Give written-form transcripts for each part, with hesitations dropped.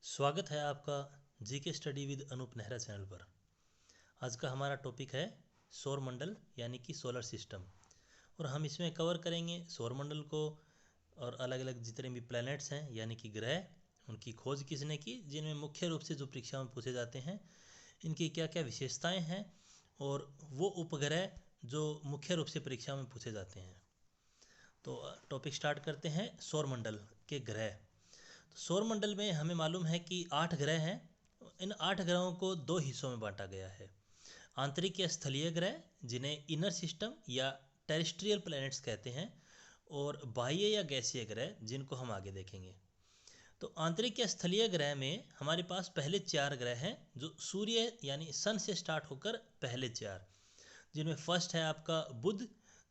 स्वागत है आपका GK study with Anoop Nehra channel पर। आज का हमारा टॉपिक है सौर मंडल यानी कि सोलर सिस्टम। और हम इसमें कवर करेंगे सौर मंडल को और अलग अलग जितने भी प्लैनेट्स हैं यानी कि ग्रह, उनकी खोज किसने की, जिनमें मुख्य रूप से जो परीक्षा में पूछे जाते हैं इनकी क्या क्या विशेषताएं हैं, और वो उपग्रह जो मुख्य रूप से परीक्षा में पूछे जाते हैं। तो टॉपिक स्टार्ट करते हैं सौर मंडल के ग्रह। तो सौर मंडल में हमें मालूम है कि 8 ग्रह हैं। इन 8 ग्रहों को 2 हिस्सों में बांटा गया है। आंतरिक या स्थलीय ग्रह जिन्हें इनर सिस्टम या टेरेस्ट्रियल प्लैनेट्स कहते हैं, और बाह्य या गैसीय ग्रह जिनको हम आगे देखेंगे। तो आंतरिक या स्थलीय ग्रह में हमारे पास पहले 4 ग्रह हैं जो सूर्य यानी सन से स्टार्ट होकर पहले 4, जिनमें फर्स्ट है आपका बुध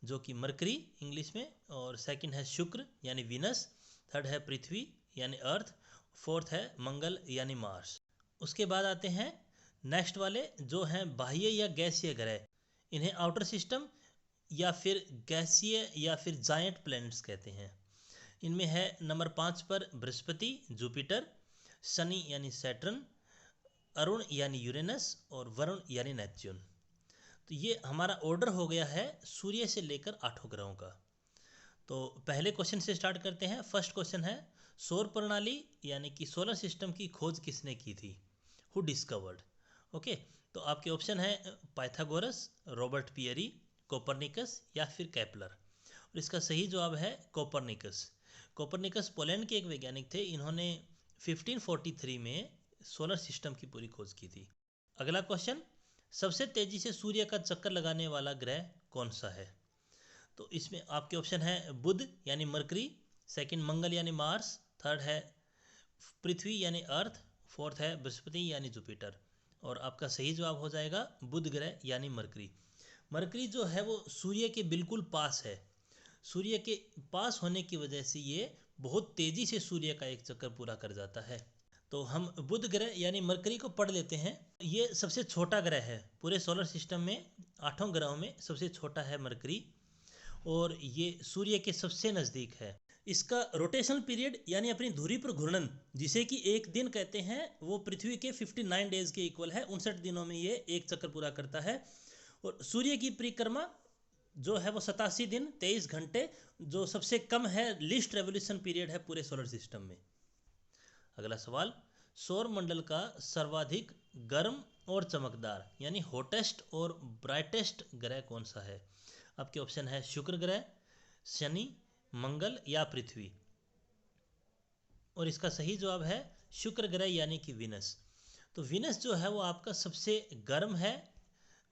जो कि मरकरी इंग्लिश में, और सेकंड है शुक्र यानी वीनस, थर्ड है पृथ्वी यानी अर्थ, फोर्थ है मंगल यानी मार्स। उसके बाद आते हैं नेक्स्ट वाले जो हैं बाह्य या गैसीय ग्रह। इन्हें आउटर सिस्टम या फिर गैसीय या फिर जायंट प्लैनेट्स कहते हैं। इनमें है नंबर 5 पर बृहस्पति जुपिटर, शनि यानी सैटर्न, अरुण यानी यूरेनस और वरुण यानी नेपच्यून। तो ये हमारा ऑर्डर हो गया है सूर्य से लेकर 8 ग्रहों का। तो पहले क्वेश्चन से स्टार्ट करते हैं। फर्स्ट क्वेश्चन है सौर प्रणाली यानी कि सोलर सिस्टम की खोज किसने की थी, हु डिस्कवर्ड। ओके, तो आपके ऑप्शन है पाइथागोरस, रॉबर्ट पियरी, कोपरनिकस या फिर केपलर। और इसका सही जवाब है कोपरनिकस। कोपरनिकस पोलैंड के एक वैज्ञानिक थे। इन्होंने 1543 में सोलर सिस्टम की पूरी खोज की थी। अगला क्वेश्चन, सबसे तेजी से सूर्य का चक्कर लगाने वाला ग्रह कौन सा है। तो इसमें आपके ऑप्शन है बुध यानी मरकरी, सेकंड मंगल यानी मार्स, थर्ड है पृथ्वी यानी अर्थ, फोर्थ है बृहस्पति यानी जुपिटर। और आपका सही जवाब हो जाएगा बुध ग्रह यानी मरकरी। मरकरी जो है वो सूर्य के बिल्कुल पास है। सूर्य के पास होने की वजह से ये बहुत तेजी से सूर्य का एक चक्कर पूरा कर जाता है। तो हम बुध ग्रह यानी मरकरी को पढ़ लेते हैं। ये सबसे छोटा ग्रह है पूरे सोलर सिस्टम में। 8 ग्रहों में सबसे छोटा है मरकरी, और ये सूर्य के सबसे नज़दीक है। इसका रोटेशन पीरियड यानी अपनी धुरी पर घूर्णन, जिसे कि एक दिन कहते हैं, वो पृथ्वी के 59 डेज के इक्वल है। 59 दिनों में ये एक चक्कर पूरा करता है। और सूर्य की परिक्रमा जो है वो 87 दिन 23 घंटे, जो सबसे कम है, लीस्ट रेवोल्यूशन पीरियड है पूरे सोलर सिस्टम में। अगला सवाल, सौर मंडल का सर्वाधिक गर्म और चमकदार यानी हॉटेस्ट और ब्राइटेस्ट ग्रह कौन सा है। आपके ऑप्शन है शुक्र ग्रह, शनि, मंगल या पृथ्वी। और इसका सही जवाब है शुक्र ग्रह यानी कि वीनस। तो वीनस जो है वो आपका सबसे गर्म है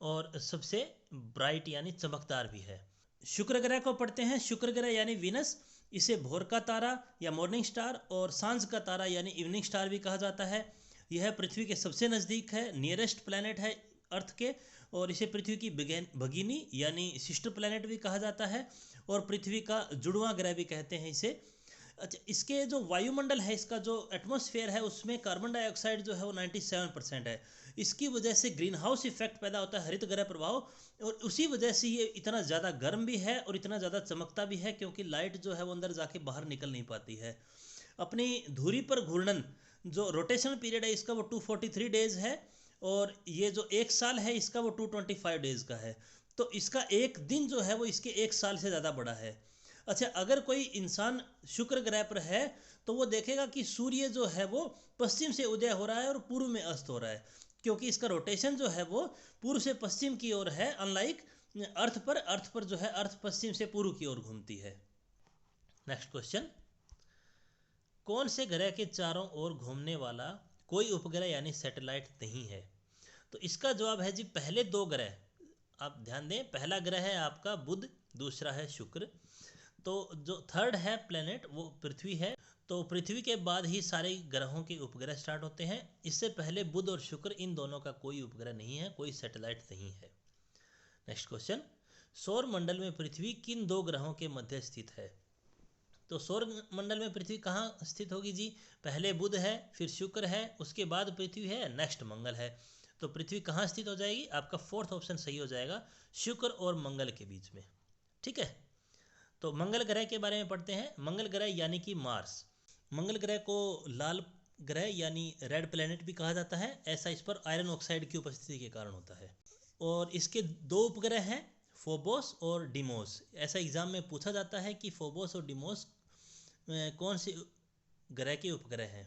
और सबसे ब्राइट यानी चमकदार भी है। शुक्र ग्रह को पढ़ते हैं शुक्र ग्रह यानी वीनस। इसे भोर का तारा या मॉर्निंग स्टार और सांझ का तारा यानी इवनिंग स्टार भी कहा जाता है। यह पृथ्वी के सबसे नज़दीक है, नियरेस्ट प्लैनेट है अर्थ के, और इसे पृथ्वी की भगिनी यानी सिस्टर प्लैनेट भी कहा जाता है, और पृथ्वी का जुड़वां ग्रह भी कहते हैं इसे। अच्छा, इसके जो वायुमंडल है, इसका जो एटमॉस्फेयर है, उसमें कार्बन डाइऑक्साइड जो है वो 97% है। इसकी वजह से ग्रीन हाउस इफेक्ट पैदा होता है, हरित गृह प्रभाव, और उसी वजह से ये इतना ज़्यादा गर्म भी है और इतना ज़्यादा चमकता भी है, क्योंकि लाइट जो है वो अंदर जाके बाहर निकल नहीं पाती है। अपनी धुरी पर घूर्णन, जो रोटेशन पीरियड है इसका वो 243 डेज है, और ये जो एक साल है इसका वो 225 डेज का है। तो इसका एक दिन जो है वो इसके एक साल से ज़्यादा बड़ा है। अच्छा, अगर कोई इंसान शुक्र ग्रह पर है तो वो देखेगा कि सूर्य जो है वो पश्चिम से उदय हो रहा है और पूर्व में अस्त हो रहा है, क्योंकि इसका रोटेशन जो है वो पूर्व से पश्चिम की ओर है, अनलाइक अर्थ पर जो है अर्थ पश्चिम से पूर्व की ओर घूमती है। नेक्स्ट क्वेश्चन, कौन से ग्रह के चारों ओर घूमने वाला कोई उपग्रह यानी सैटेलाइट नहीं है। तो इसका जवाब है जी पहले 2 ग्रह। आप ध्यान दें, पहला ग्रह है आपका बुध, दूसरा है शुक्र। तो जो थर्ड है प्लेनेट वो पृथ्वी है। तो पृथ्वी के बाद ही सारे ग्रहों के उपग्रह स्टार्ट होते हैं। इससे पहले बुध और शुक्र, इन दोनों का कोई उपग्रह नहीं है, कोई सैटेलाइट नहीं है। नेक्स्ट क्वेश्चन, सौर मंडल में पृथ्वी किन 2 ग्रहों के मध्य स्थित है। तो सौर मंडल में पृथ्वी कहाँ स्थित होगी जी, पहले बुध है, फिर शुक्र है, उसके बाद पृथ्वी है, नेक्स्ट मंगल है। तो पृथ्वी कहाँ स्थित हो जाएगी, आपका फोर्थ ऑप्शन सही हो जाएगा, शुक्र और मंगल के बीच में। ठीक है, तो मंगल ग्रह के बारे में पढ़ते हैं। मंगल ग्रह यानी कि मार्स। मंगल ग्रह को लाल ग्रह यानी रेड प्लैनेट भी कहा जाता है। ऐसा इस पर आयरन ऑक्साइड की उपस्थिति के कारण होता है। और इसके दो उपग्रह हैं, फोबोस और डिमोस। ऐसा एग्जाम में पूछा जाता है कि फोबोस और डिमोस कौन से ग्रह के उपग्रह हैं।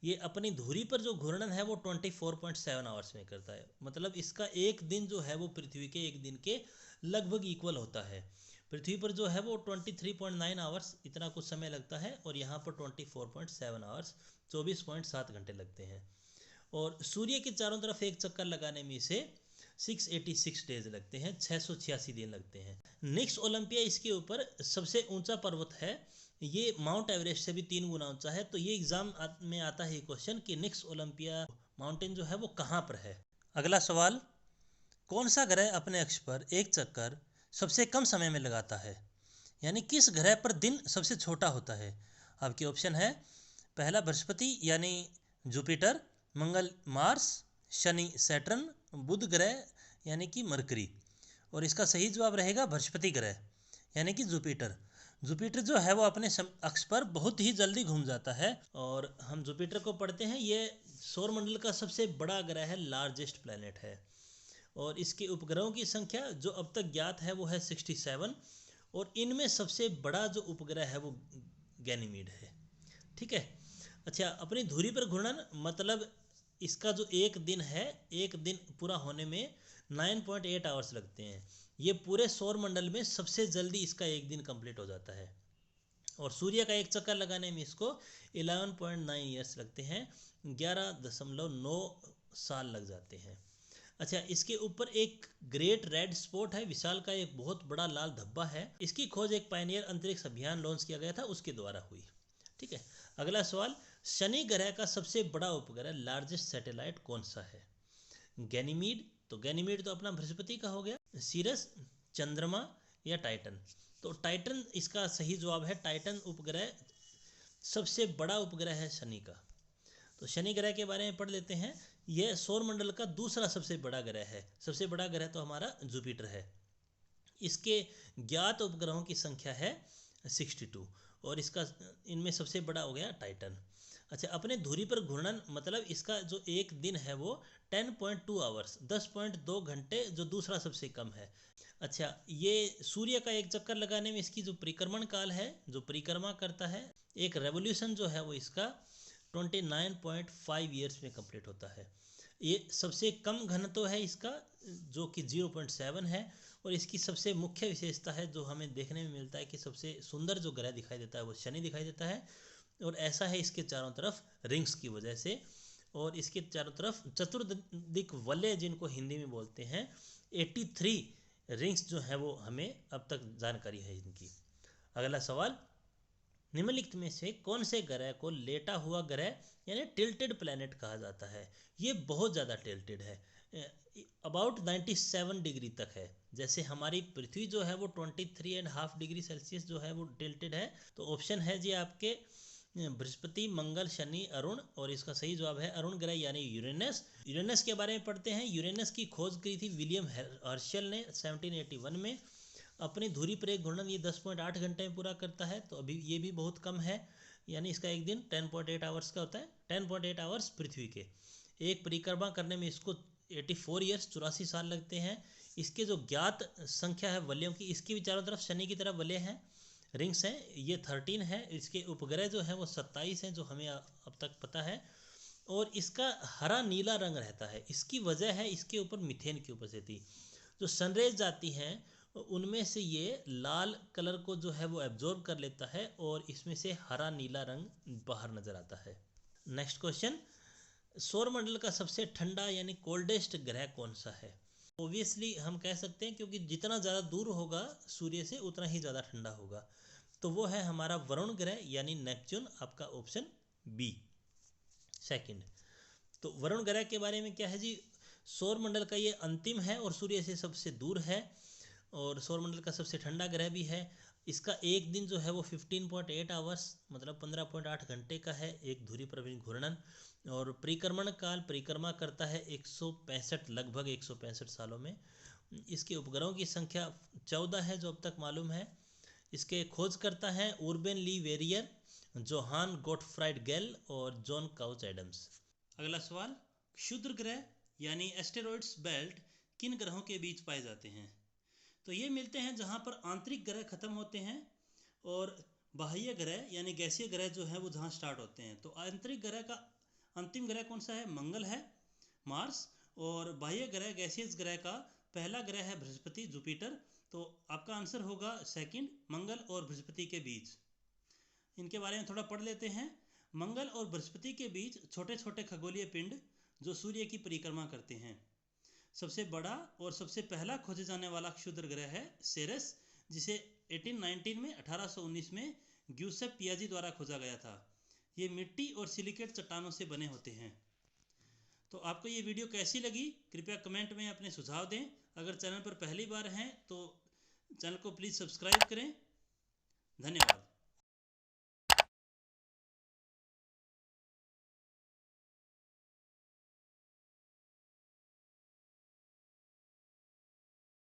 ये अपनी धुरी पर जो घूर्णन है वो 24.7 आवर्स में करता है। मतलब इसका एक दिन जो है वो पृथ्वी के एक दिन के लगभग इक्वल होता है। पृथ्वी पर जो है वो 23.9 आवर्स इतना कुछ समय लगता है और यहाँ पर 24.7 आवर्स 24.7 घंटे लगते हैं। और सूर्य के चारों तरफ एक चक्कर लगाने में इसे 686 डेज लगते हैं, 686 दिन लगते हैं। निक्स ओलंपिया इसके ऊपर सबसे ऊंचा पर्वत है। ये माउंट एवरेस्ट से भी 3 गुना ऊंचा है। तो ये एग्जाम में आता है क्वेश्चन कि निक्स ओलंपिया माउंटेन जो है वो कहाँ पर है। अगला सवाल, कौन सा ग्रह अपने अक्ष पर एक चक्कर सबसे कम समय में लगाता है, यानी किस ग्रह पर दिन सबसे छोटा होता है। आपके ऑप्शन है, पहला बृहस्पति यानी जुपिटर, मंगल मार्स, शनि सैटर्न, बुध ग्रह यानी कि मरकरी। और इसका सही जवाब रहेगा बृहस्पति ग्रह यानी कि जुपिटर। जुपिटर जो है वो अपने अक्ष पर बहुत ही जल्दी घूम जाता है। और हम जुपिटर को पढ़ते हैं, ये सौरमंडल का सबसे बड़ा ग्रह है, लार्जेस्ट प्लैनेट है। और इसके उपग्रहों की संख्या जो अब तक ज्ञात है वो है 67। और इनमें सबसे बड़ा जो उपग्रह है वो गैनीमीड है। ठीक है। अच्छा, अपनी धुरी पर घूर्णन मतलब इसका जो एक दिन है, एक दिन पूरा होने में 9.8 आवर्स लगते हैं। ये पूरे सौर मंडल में सबसे जल्दी इसका एक दिन कंप्लीट हो जाता है। और सूर्य का एक चक्कर लगाने में इसको 11.9 ईयर्स लगते हैं, 11.9 साल लग जाते हैं। अच्छा, इसके ऊपर एक ग्रेट रेड स्पॉट है, विशाल का एक बहुत बड़ा लाल धब्बा है। इसकी खोज एक पायनियर अंतरिक्ष अभियान लॉन्च किया गया था, उसके द्वारा हुई। ठीक है। अगला सवाल, शनि ग्रह का सबसे बड़ा उपग्रह लार्जेस्ट सैटेलाइट कौन सा है। गैनीमीड, तो गैनीमीड तो अपना बृहस्पति का हो गया। सीरस, चंद्रमा या टाइटन। तो टाइटन इसका सही जवाब है। टाइटन उपग्रह सबसे बड़ा उपग्रह है शनि का। तो शनि ग्रह के बारे में पढ़ लेते हैं। यह सौरमंडल का दूसरा सबसे बड़ा ग्रह है। सबसे बड़ा ग्रह तो हमारा जुपिटर है। इसके ज्ञात उपग्रहों की संख्या है 62 और इसका इनमें सबसे बड़ा हो गया टाइटन। अच्छा, अपने धुरी पर घूर्णन मतलब इसका जो एक दिन है वो 10.2 आवर्स 10.2 घंटे, जो दूसरा सबसे कम है। अच्छा, ये सूर्य का एक चक्कर लगाने में इसकी जो परिक्रमण काल है, जो परिक्रमा करता है, एक रेवोल्यूशन जो है वो इसका 29.5 ईयर्स में कंप्लीट होता है। ये सबसे कम घनत्व है इसका, जो कि 0.7 है। और इसकी सबसे मुख्य विशेषता है जो हमें देखने में मिलता है कि सबसे सुंदर जो ग्रह दिखाई देता है वो शनि दिखाई देता है। और ऐसा है इसके चारों तरफ रिंग्स की वजह से। और इसके चारों तरफ चतुर्दिक वलय जिनको हिंदी में बोलते हैं, 83 रिंग्स जो है वो हमें अब तक जानकारी है इनकी। अगला सवाल, निम्नलिखित में से कौन से ग्रह को लेटा हुआ ग्रह यानी टिल्टेड प्लैनेट कहा जाता है। ये बहुत ज़्यादा टिल्टेड है, अबाउट 97 डिग्री तक है। जैसे हमारी पृथ्वी जो है वो 23.5 डिग्री सेल्सियस जो है वो टिल्टेड है। तो ऑप्शन है जी आपके बृहस्पति, मंगल, शनि, अरुण। और इसका सही जवाब है अरुण ग्रह यानी यूरेनस। यूरेनस के बारे में पढ़ते हैं। यूरेनस की खोज की थी विलियम हर्शल ने 1781 में। अपनी धुरी पर एक घूर्णन ये 10.8 घंटे में पूरा करता है। तो अभी ये भी बहुत कम है, यानी इसका एक दिन 10.8 आवर्स का होता है। 10.8 आवर्स पृथ्वी के। एक परिक्रमा करने में इसको 84 ईयर्स 84 साल लगते हैं। इसके जो ज्ञात संख्या है वलयों की, इसकी भी चारों तरफ शनि की तरफ वलय हैं, रिंग्स हैं, ये 13 है। इसके उपग्रह जो है वो 27 हैं जो हमें अब तक पता है। और इसका हरा नीला रंग रहता है। इसकी वजह है इसके ऊपर मीथेन की उपस्थिति। जो सनरेज जाती हैं उनमें से ये लाल कलर को जो है वो एब्जॉर्ब कर लेता है और इसमें से हरा नीला रंग बाहर नजर आता है। नेक्स्ट क्वेश्चन, सौरमंडल का सबसे ठंडा यानी कोल्डेस्ट ग्रह कौन सा है। ओबियसली हम कह सकते हैं क्योंकि जितना ज़्यादा दूर होगा सूर्य से उतना ही ज़्यादा ठंडा होगा। तो वो है हमारा वरुण ग्रह यानी नेपच्यून, आपका ऑप्शन बी सेकंड। तो वरुण ग्रह के बारे में क्या है जी, सौरमंडल का ये अंतिम है और सूर्य से सबसे दूर है और सौरमंडल का सबसे ठंडा ग्रह भी है। इसका एक दिन जो है वो 15.8 आवर्स मतलब 15.8 घंटे का है, एक धुरी पर घूर्णन। और परिक्रमण काल परिक्रमा करता है 165 लगभग 165 सालों में। इसके उपग्रहों की संख्या 14 है जो अब तक मालूम है। इसके खोज करता है उर्बेन ली वेरियर, जोहान गोटफ्राइड गेल और जॉन काउच एडम्स। अगला सवाल, क्षुद्र ग्रह यानी एस्टेरॉइड्स बेल्ट किन ग्रहों के बीच पाए जाते हैं? तो ये मिलते हैं जहाँ पर आंतरिक ग्रह खत्म होते हैं और बाह्य ग्रह यानी गैसीय ग्रह जो है वो जहाँ स्टार्ट होते हैं। तो आंतरिक ग्रह का अंतिम ग्रह कौन सा है? मंगल है, मार्स। और बाह्य ग्रह गैसीय ग्रह का पहला ग्रह है बृहस्पति, जुपिटर। तो आपका आंसर होगा सेकंड, मंगल और बृहस्पति के बीच। इनके बारे में थोड़ा पढ़ लेते हैं। मंगल और बृहस्पति के बीच छोटे छोटे खगोलीय पिंड जो सूर्य की परिक्रमा करते हैं। सबसे बड़ा और सबसे पहला खोजे जाने वाला क्षुद्र ग्रह है सेरेस, जिसे 1819 में ग्यूसेप पियाजी द्वारा खोजा गया था। ये मिट्टी और सिलिकेट चट्टानों से बने होते हैं। तो आपको ये वीडियो कैसी लगी कृपया कमेंट में अपने सुझाव दें। अगर चैनल पर पहली बार हैं तो चैनल को प्लीज़ सब्सक्राइब करें। धन्यवाद।